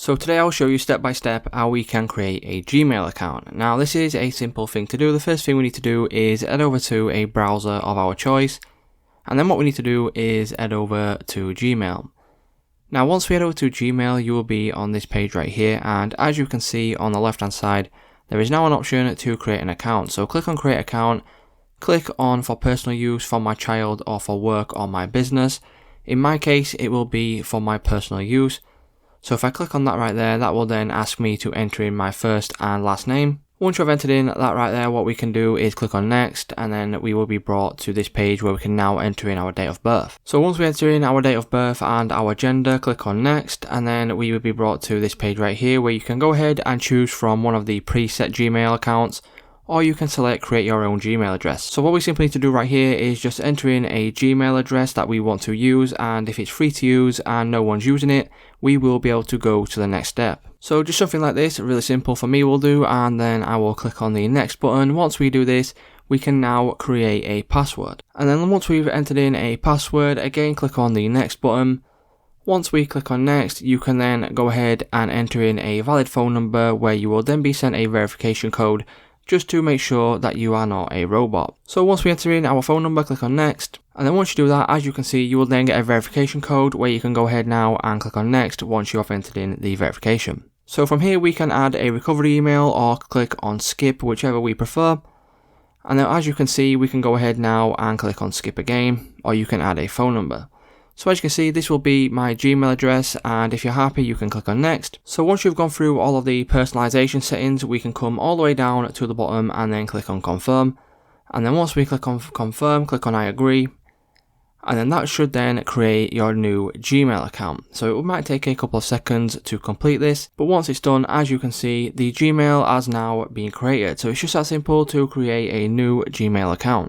So today I'll show you step by step how we can create a Gmail account. Now this is a simple thing to do. The first thing we need to do is head over to a browser of our choice, and then what we need to do is head over to Gmail. Now once we head over to Gmail, you will be on this page right here, and as you can see on the left hand side, there is now an option to create an account. So click on create account, click on for personal use, for my child, or for work or my business. In my case it will be for my personal use. So if I click on that right there, that will then ask me to enter in my first and last name. Once you've entered in that right there, what we can do is click on next, and then we will be brought to this page where we can now enter in our date of birth. So once we enter in our date of birth and our gender, click on next, and then we will be brought to this page right here where you can go ahead and choose from one of the preset Gmail accounts, or you can select create your own Gmail address. So what we simply need to do right here is just enter in a Gmail address that we want to use, and if it's free to use and no one's using it, we will be able to go to the next step. So just something like this, really simple for me will do, and then I will click on the next button. Once we do this, we can now create a password. And then once we've entered in a password, again click on the next button. Once we click on next, you can then go ahead and enter in a valid phone number where you will then be sent a verification code just to make sure that you are not a robot. So once we enter in our phone number, click on next, and then once you do that, as you can see, you will then get a verification code where you can go ahead now and click on next once you have entered in the verification. So from here we can add a recovery email or click on skip, whichever we prefer. And then as you can see, we can go ahead now and click on skip again, or you can add a phone number. So as you can see, this will be my Gmail address, and if you're happy you can click on next. So once you've gone through all of the personalization settings, we can come all the way down to the bottom and then click on confirm. And then once we click on confirm, click on I agree. And then that should then create your new Gmail account. So it might take a couple of seconds to complete this, but once it's done, as you can see, the Gmail has now been created. So it's just that simple to create a new Gmail account.